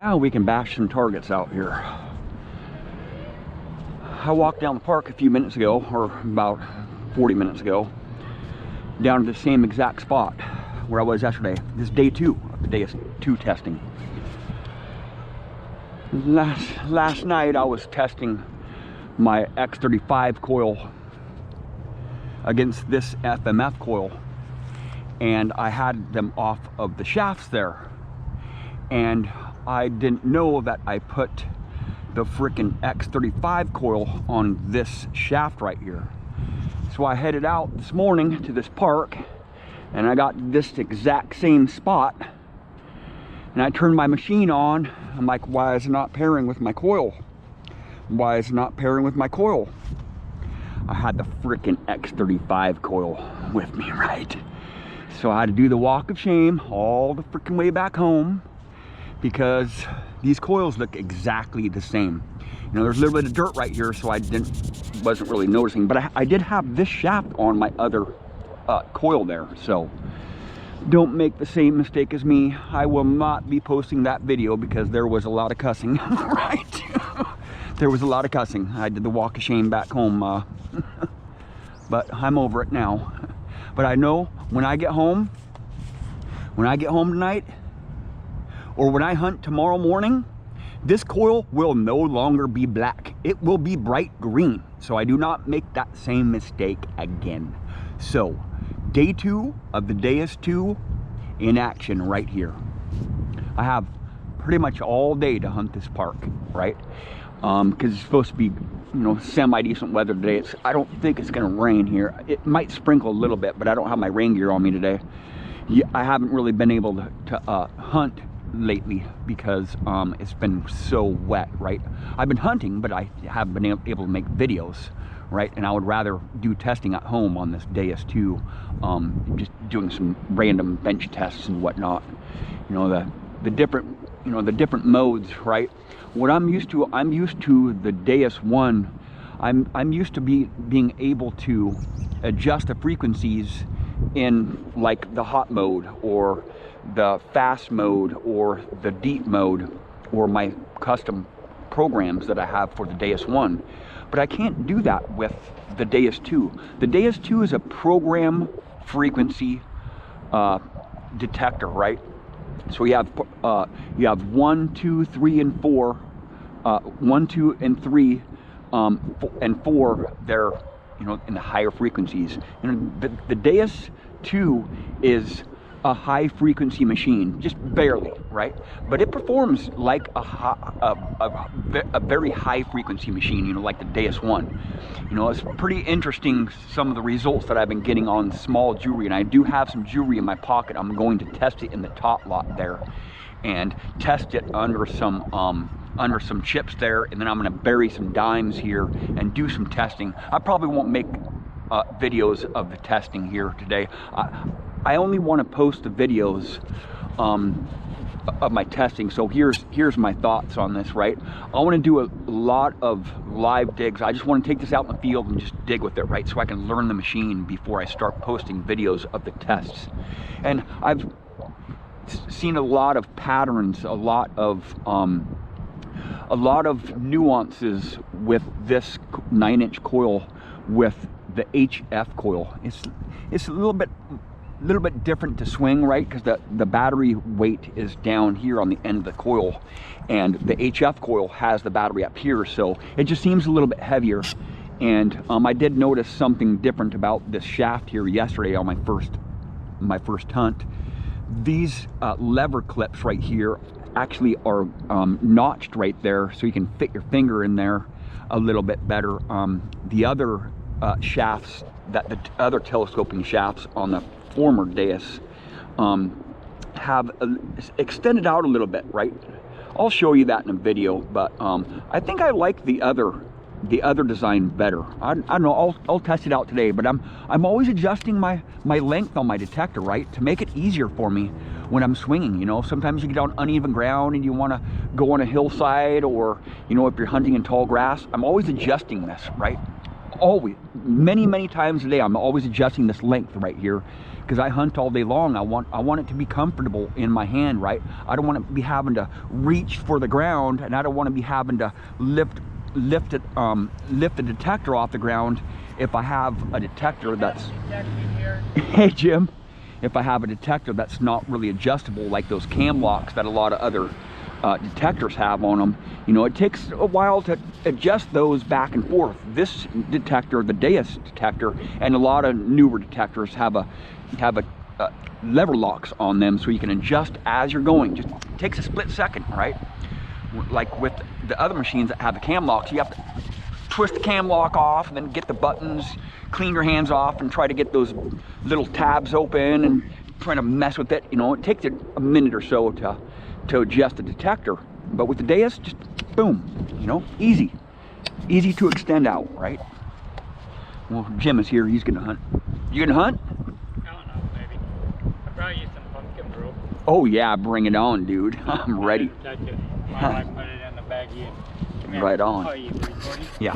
Now we can bash some targets out here. I walked down the park a few minutes ago, or about 40 minutes ago, down to the same exact spot where I was yesterday. This is day 2 of the day 2 testing. Last night I was testing my X35 coil against this FMF coil, and I had them off of the shafts there, and I didn't know that I put the frickin' X35 coil on this shaft right here. So I headed out this morning to this park, and I got this exact same spot, and I turned my machine on. I'm like, why is it not pairing with my coil? Why is it not pairing with my coil? I had the frickin' X35 coil with me, right? So I had to do the walk of shame all the frickin' way back home, because these coils look exactly the same. You know, there's a little bit of dirt right here, so I wasn't really noticing, but I did have this shaft on my other coil there. So don't make the same mistake as me. I will not be posting that video because there was a lot of cussing, right? There was a lot of cussing. I did the walk of shame back home, but I'm over it now. But I know when I get home tonight, or when I hunt tomorrow morning, this coil will no longer be black. It will be bright green. So I do not make that same mistake again. So day 2 of the Deus 2 in action right here. I have pretty much all day to hunt this park, right? Because it's supposed to be, you know, semi-decent weather today. I don't think it's gonna rain here. It might sprinkle a little bit, but I don't have my rain gear on me today. I haven't really been able to hunt lately because it's been so wet, right? I've been hunting, but I haven't been able to make videos, right? And I would rather do testing at home on this Deus 2, just doing some random bench tests and whatnot. You know, the different modes, right? What I'm used to the Deus 1. I'm used to being able to adjust the frequencies in like the hot mode, or the fast mode, or the deep mode, or my custom programs that I have for the Deus 1. But I can't do that with the Deus 2. The Deus 2 is a program frequency detector, right? So you have 1, 2, 3, and 4. 1, 2, and 3, and 4. They're, you know, in the higher frequencies. You know, the Deus 2 is a high frequency machine, just barely, right? But it performs like a very high frequency machine, you know, like the Deus 1. You know, it's pretty interesting, some of the results that I've been getting on small jewelry, and I do have some jewelry in my pocket. I'm going to test it in the top lot there, and test it under some chips there, and then I'm going to bury some dimes here and do some testing. I probably won't make videos of the testing here today. I only want to post the videos of my testing. So here's my thoughts on this, right? I want to do a lot of live digs. I just want to take this out in the field and just dig with it, right? So I can learn the machine before I start posting videos of the tests. And I've seen a lot of patterns, a lot of nuances with this 9-inch coil with the HF coil. It's a little bit different to swing, right? Because the battery weight is down here on the end of the coil, and the HF coil has the battery up here, so it just seems a little bit heavier. And I did notice something different about this shaft here yesterday on my first hunt. These lever clips right here actually are notched right there, so you can fit your finger in there a little bit better. The other shafts, the other telescoping shafts on the former Deus have extended out a little bit, right? I'll show you that in a video, but I think I like the other design better. I don't know, I'll test it out today, but I'm always adjusting my length on my detector, right, to make it easier for me when I'm swinging. You know, sometimes you get on uneven ground and you want to go on a hillside, or, you know, if you're hunting in tall grass. I'm always adjusting this, right? always, many times a day, I'm always adjusting this length right here, because I hunt all day long. I want it to be comfortable in my hand, right? I don't want to be having to reach for the ground, and I don't want to be having to lift the detector off the ground if I have a detector that's hey Jim, if I have a detector that's not really adjustable, like those cam locks that a lot of other detectors have on them. You know, it takes a while to adjust those back and forth. This detector, the Deus detector, and a lot of newer detectors have a lever locks on them, so you can adjust as you're going. Just takes a split second, right? Like with the other machines that have the cam locks, you have to twist the cam lock off and then get the buttons, clean your hands off, and try to get those little tabs open and trying to mess with it. You know, it takes a minute or so to adjust the detector. But with the Deus, just boom, you know, easy to extend out, right? Well, Jim is here. He's gonna hunt. You gonna hunt? I don't know, maybe. I'll probably use some pumpkin brew. Oh yeah, bring it on, dude. I'm ready. My wife put it in the baggie. Right on. Oh, you recording? Yeah.